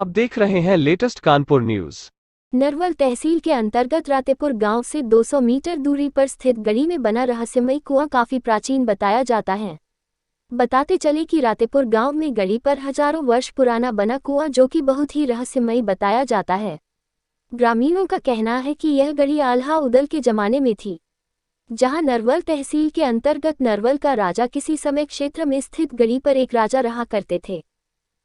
आप देख रहे हैं लेटेस्ट कानपुर न्यूज। नरवल तहसील के अंतर्गत रातेपुर गांव से 200 मीटर दूरी पर स्थित गली में बना रहस्यमयी कुआं काफी प्राचीन बताया जाता है। बताते चले कि रातेपुर गांव में गली पर हजारों वर्ष पुराना बना कुआं जो कि बहुत ही रहस्यमयी बताया जाता है। ग्रामीणों का कहना है कि यह गली आल्हा उदल के जमाने में थी, जहां नरवल तहसील के अंतर्गत नरवल का राजा किसी समय क्षेत्र में स्थित गली पर एक राजा रहा करते थे।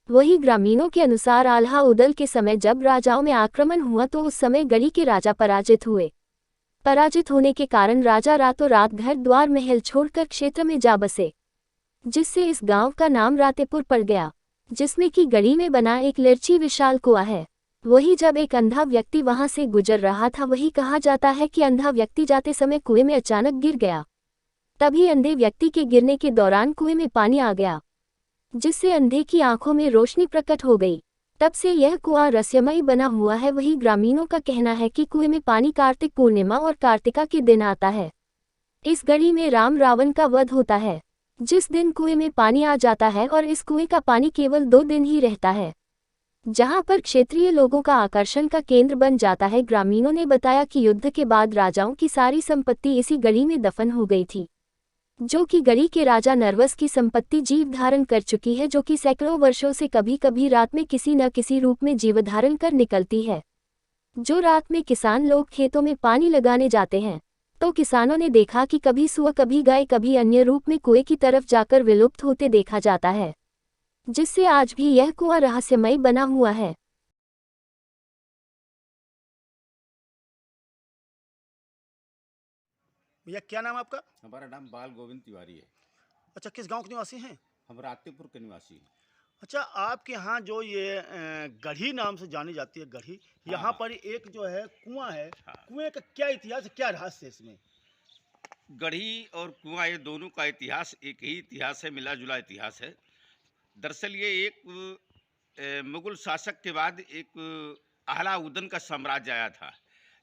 वही ग्रामीणों के अनुसार आल्हा उदल के समय जब राजाओं में आक्रमण हुआ तो उस समय गली के राजा पराजित हुए। पराजित होने के कारण राजा रातों रात घर द्वार महल छोड़कर क्षेत्र में जा बसे, जिससे इस गांव का नाम रातेपुर पड़ गया, जिसमें की गली में बना एक लिरची विशाल कुआं है। वही जब एक अंधा व्यक्ति वहां से गुजर रहा था, वही कहा जाता है कि अंधा व्यक्ति जाते समय कुएं में अचानक गिर गया। तभी अंधे व्यक्ति के गिरने के दौरान कुएं में पानी आ गया, जिससे अंधे की आंखों में रोशनी प्रकट हो गई। तब से यह कुआं रहस्यमयी बना हुआ है। वही ग्रामीणों का कहना है कि कुएं में पानी कार्तिक पूर्णिमा और कार्तिका के दिन आता है। इस गली में राम रावण का वध होता है, जिस दिन कुएं में पानी आ जाता है, और इस कुएं का पानी केवल 2 दिन ही रहता है, जहां पर क्षेत्रीय लोगों का आकर्षण का केंद्र बन जाता है। ग्रामीणों ने बताया कि युद्ध के बाद राजाओं की सारी संपत्ति इसी गली में दफन हो गई थी, जो कि गली के राजा नरवस की संपत्ति जीव धारण कर चुकी है, जो कि सैकड़ों वर्षों से कभी कभी रात में किसी न किसी रूप में जीव धारण कर निकलती है। जो रात में किसान लोग खेतों में पानी लगाने जाते हैं, तो किसानों ने देखा कि कभी सुअर, कभी गाय, कभी अन्य रूप में कुएं की तरफ जाकर विलुप्त होते देखा जाता है, जिससे आज भी यह कुआं रहस्यमयी बना हुआ है। भैया क्या नाम है आपका? हमारा नाम बाल गोविंद तिवारी है। अच्छा, किस गांव के निवासी हैं? हम रातेपुर के निवासी हैं। अच्छा, आपके यहाँ जो ये गढ़ी नाम से जानी जाती है गढ़ी, यहाँ पर एक जो है कुआं है, कुएं का क्या इतिहास है, क्या रहस्य है इसमें? गढ़ी और कुआं ये दोनों का इतिहास एक ही इतिहास है, मिला जुला इतिहास है। दरअसल ये एक मुगल शासक के बाद एक अलाउद्दीन का साम्राज्य आया था,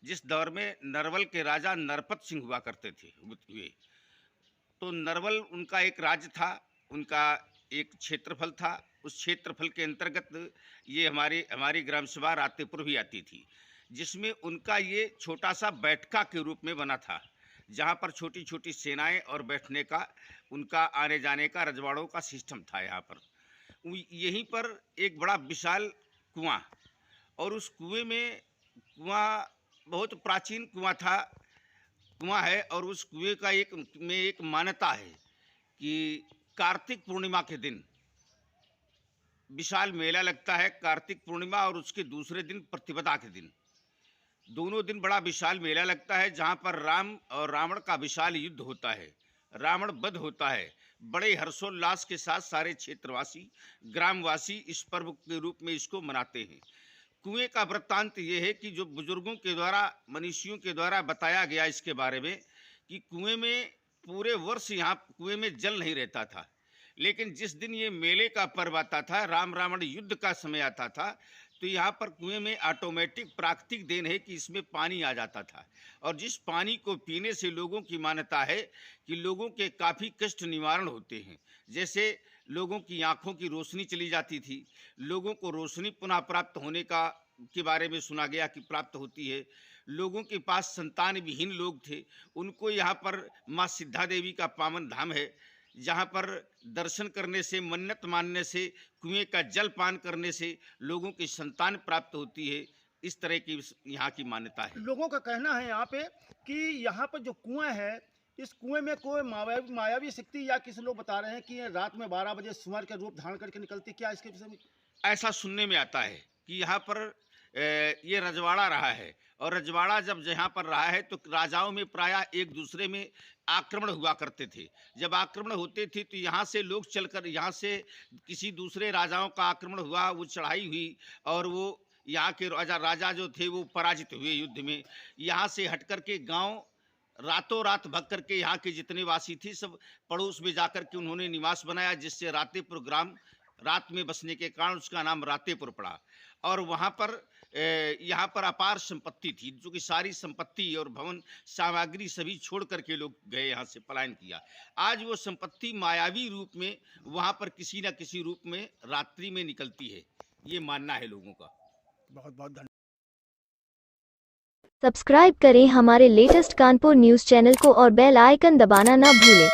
जिस दौर में नरवल के राजा नरपत सिंह हुआ करते थे। तो नरवल उनका एक राज्य था, उनका एक क्षेत्रफल था। उस क्षेत्रफल के अंतर्गत ये हमारी ग्राम सभा रातेपुर भी आती थी, जिसमें उनका ये छोटा सा बैठका के रूप में बना था, जहाँ पर छोटी छोटी सेनाएं और बैठने का, उनका आने जाने का, रजवाड़ों का सिस्टम था यहाँ पर। यहीं पर एक बड़ा विशाल कुआं, और उस कुएं में बहुत प्राचीन कुआं है, और उस कुएं का एक मान्यता है कि कार्तिक पूर्णिमा के दिन विशाल मेला लगता है। कार्तिक पूर्णिमा और उसके दूसरे दिन प्रतिपदा के दिन, दोनों दिन बड़ा विशाल मेला लगता है, जहां पर राम और रावण का विशाल युद्ध होता है, रावण वध होता है। बड़े हर्षोल्लास के साथ सारे क्षेत्रवासी, ग्रामवासी इस पर्व के रूप में इसको मनाते हैं। कुएं का वृत्तांत ये है कि जो बुजुर्गों के द्वारा, मनीषियों के द्वारा बताया गया इसके बारे में, कि कुएं में पूरे वर्ष यहाँ कुएं में जल नहीं रहता था, लेकिन जिस दिन ये मेले का पर्व आता था, राम रावण युद्ध का समय आता था, तो यहाँ पर कुएं में ऑटोमेटिक प्राकृतिक देन है कि इसमें पानी आ जाता था। और जिस पानी को पीने से लोगों की मान्यता है कि लोगों के काफ़ी कष्ट निवारण होते हैं। जैसे लोगों की आंखों की रोशनी चली जाती थी, लोगों को रोशनी पुनः प्राप्त होने के बारे में सुना गया कि प्राप्त होती है। लोगों के पास संतान विहीन लोग थे, उनको यहाँ पर माँ सिद्धा देवी का पावन धाम है, जहाँ पर दर्शन करने से, मन्नत मानने से, कुएं का जल पान करने से लोगों की संतान प्राप्त होती है। इस तरह की यहाँ की मान्यता है। लोगों का कहना है यहाँ पे कि यहाँ पर जो कुआं है, इस कुएं में कोई मायावी शक्ति, या किसी लोग बता रहे हैं कि ये रात में 12 बजे सुअर का रूप धारण करके निकलती, क्या इसके विषय में? ऐसा सुनने में आता है कि यहाँ पर ये रजवाड़ा रहा है, और रजवाड़ा जब यहाँ पर रहा है तो राजाओं में प्रायः एक दूसरे में आक्रमण हुआ करते थे। जब आक्रमण होते थे तो यहाँ से लोग चलकर, यहाँ से किसी दूसरे राजाओं का आक्रमण हुआ, वो चढ़ाई हुई, और वो यहाँ के राजा जो थे वो पराजित हुए युद्ध में। यहाँ से हट कर के गाँव रातों रात भग करके यहाँ के जितने वासी थे सब पड़ोस में जाकर के उन्होंने निवास बनाया, जिससे रातेपुर ग्राम रात में बसने के कारण उसका नाम रातेपुर पड़ा। और वहाँ पर यहाँ पर अपार संपत्ति थी, जो कि सारी संपत्ति और भवन सामग्री सभी छोड़ करके लोग गए, यहाँ से पलायन किया। आज वो संपत्ति मायावी रूप में वहाँ पर किसी न किसी रूप में रात्रि में निकलती है, ये मानना है लोगों का। बहुत बहुत धन्यवाद। सब्सक्राइब करें हमारे लेटेस्ट कानपुर न्यूज़ चैनल को और बेल आइकन दबाना ना भूलें।